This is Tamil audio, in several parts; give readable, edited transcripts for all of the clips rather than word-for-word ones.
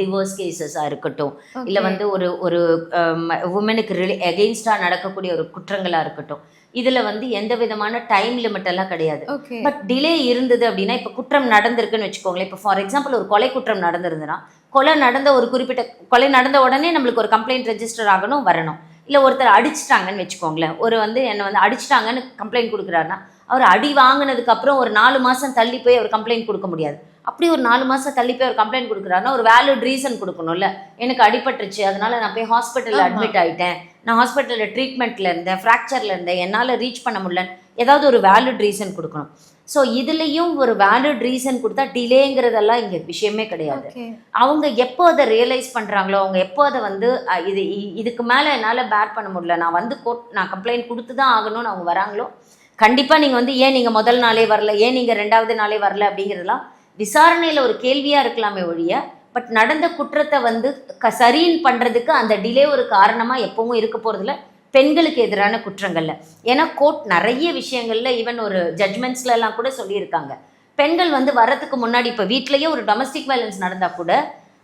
டிவோர்ஸ் கேசஸாக இருக்கட்டும், இல்லை வந்து ஒரு ஒரு உமனுக்கு எகெயின்ஸ்டாக நடக்கக்கூடிய ஒரு குற்றங்களாக இருக்கட்டும், இதில் வந்து எந்த விதமான டைம் லிமிட் எல்லாம் கிடையாது. பட் டிலே இருந்தது அப்படின்னா, இப்போ குற்றம் நடந்திருக்குன்னு வச்சுக்கோங்களேன். இப்போ ஃபார் எக்ஸாம்பிள் ஒரு கொலை குற்றம் நடந்திருந்ததுன்னா, கொலை நடந்த ஒரு குறிப்பிட்ட கொலை நடந்த உடனே நம்மளுக்கு ஒரு கம்ப்ளைண்ட் ரெஜிஸ்டர் ஆகணும், வரணும். இல்லை ஒருத்தர் அடிச்சிட்டாங்கன்னு வச்சுக்கோங்களேன், ஒரு வந்து என்னை வந்து அடிச்சிட்டாங்கன்னு கம்ப்ளைண்ட் கொடுக்குறாருன்னா, அவர் அடி வாங்கினதுக்கப்புறம் ஒரு 4 மாதம் தள்ளி போய் அவர் கம்ப்ளைண்ட் கொடுக்க முடியாது. அப்படி ஒரு 4 மாதம் தள்ளி போய் அவர் கம்ப்ளைண்ட் கொடுக்குறாருன்னா, ஒரு வேலிட் ரீசன் கொடுக்கணும்ல. எனக்கு அடிபட்டுருச்சு, அதனால நான் போய் ஹாஸ்பிட்டலில் அட்மிட் ஆகிட்டேன், நான் ஹாஸ்பிட்டலில் ட்ரீட்மெண்ட்டில் இருந்தேன், ஃப்ராக்சரில் இருந்தேன், என்னால் ரீச் பண்ண முடியலன்னு ஏதாவது ஒரு வேலிட் ரீசன் கொடுக்கணும். ஸோ இதுலேயும் ஒரு வேலிட் ரீசன் கொடுத்தா டிலேங்கிறதெல்லாம் இங்கே விஷயமே கிடையாது. அவங்க எப்போ அதை ரியலைஸ் பண்ணுறாங்களோ, அவங்க எப்போ அதை வந்து இதுக்கு மேலே என்னால் பேர் பண்ண முடியல, நான் வந்து நான் கம்ப்ளைண்ட் கொடுத்து தான் ஆகணும்னு அவங்க வராங்களோ, கண்டிப்பாக நீங்கள் வந்து ஏன் நீங்கள் முதல் நாளே வரல, ஏன் நீங்கள் 2வது நாளே வரல அப்படிங்கிறதுலாம் விசாரணையில் ஒரு கேள்வியாக இருக்கலாமே ஒழிய, பட் நடந்த குற்றத்தை வந்து சரின்னு பண்ணுறதுக்கு அந்த டிலே ஒரு காரணமாக எப்பவும் இருக்க போகிறதுல பெண்களுக்கு எதிரான குற்றங்கள்ல. ஏன்னா கோர்ட் நிறைய விஷயங்கள்ல ஈவன் ஒரு ஜட்மெண்ட்ஸ்ல எல்லாம் கூட சொல்லியிருக்காங்க, பெண்கள் வந்து வரதுக்கு முன்னாடி இப்போ வீட்லேயே ஒரு டொமஸ்டிக் வயலன்ஸ் நடந்தால் கூட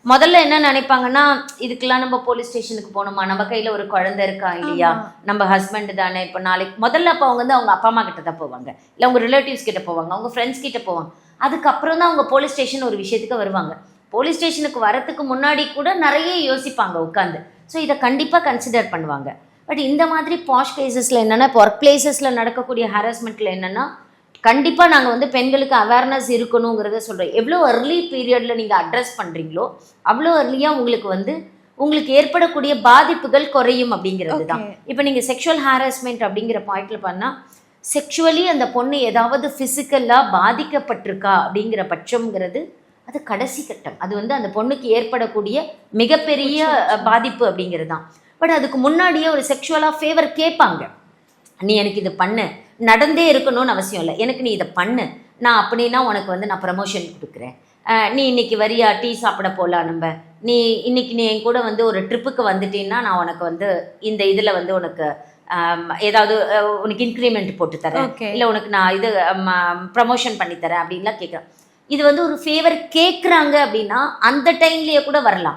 முதல்ல என்ன நினைப்பாங்கன்னா, இதுக்கெல்லாம் நம்ம போலீஸ் ஸ்டேஷனுக்கு போகணுமா, நம்ம கையில் ஒரு குழந்தை இருக்கா இல்லையா, நம்ம ஹஸ்பண்ட் தானே, இப்போ நாளைக்கு முதல்ல அப்போ அவங்க வந்து அவங்க அப்பா அம்மா கிட்ட தான் போவாங்க, இல்லை அவங்க ரிலேட்டிவ்ஸ் கிட்ட போவாங்க, அவங்க ஃப்ரெண்ட்ஸ் கிட்ட போவாங்க. அதுக்கப்புறம் தான் அவங்க போலீஸ் ஸ்டேஷன் ஒரு விஷயத்துக்கு வருவாங்க. போலீஸ் ஸ்டேஷனுக்கு வரத்துக்கு முன்னாடி கூட நிறைய யோசிப்பாங்க உட்காந்து. ஸோ இதை கண்டிப்பாக கன்சிடர் பண்ணுவாங்க. பட் இந்த மாதிரி பாஷ் கேசஸில் என்னென்னா, இப்போ ஒர்க் பிளேசஸில் நடக்கக்கூடிய ஹராஸ்மெண்ட்டில் என்னென்னா, கண்டிப்பாக நாங்கள் வந்து பெண்களுக்கு அவேர்னஸ் இருக்கணுங்கிறத சொல்கிறோம். எவ்வளோ அர்லி பீரியடில் நீங்கள் அட்ரஸ் பண்ணுறீங்களோ அவ்வளோ அர்லியாக உங்களுக்கு ஏற்படக்கூடிய பாதிப்புகள் குறையும் அப்படிங்கிறது தான். இப்போ நீங்கள் செக்ஷுவல் ஹாரஸ்மெண்ட் அப்படிங்கிற பாயிண்டில் பண்ணால், செக்ஷுவலி அந்த பொண்ணு ஏதாவது ஃபிசிக்கலாக பாதிக்கப்பட்டிருக்கா அப்படிங்கிற பட்சம்ங்கிறது அது கடைசி கட்டம். அது வந்து அந்த பொண்ணுக்கு ஏற்படக்கூடிய மிகப்பெரிய பாதிப்பு அப்படிங்கிறது தான். பட் அதுக்கு முன்னாடியே ஒரு செக்ஷுவலாக ஃபேவர் கேட்பாங்க. நீ எனக்கு இது பண்ணு, நடந்தே இருக்கணும்னு அவசியம் இல்லை, எனக்கு நீ இதை பண்ணு, நான் அப்படின்னா உனக்கு வந்து நான் ப்ரமோஷன் கொடுக்குறேன், நீ இன்னைக்கு வரியா டீ சாப்பிட போகலாம், நம்ம நீ இன்னைக்கு நீ என் கூட வந்து ஒரு ட்ரிப்புக்கு வந்துட்டீன்னா நான் உனக்கு வந்து இந்த இதில் வந்து உனக்கு ஏதாவது உனக்கு இன்க்ரிமெண்ட் போட்டு தரேன், இல்லை உனக்கு நான் இது ப்ரமோஷன் பண்ணித்தரேன் அப்படின்லாம் கேட்குறேன். இது வந்து ஒரு ஃபேவர் கேட்குறாங்க அப்படின்னா அந்த டைம்லேயே கூட வரலாம்.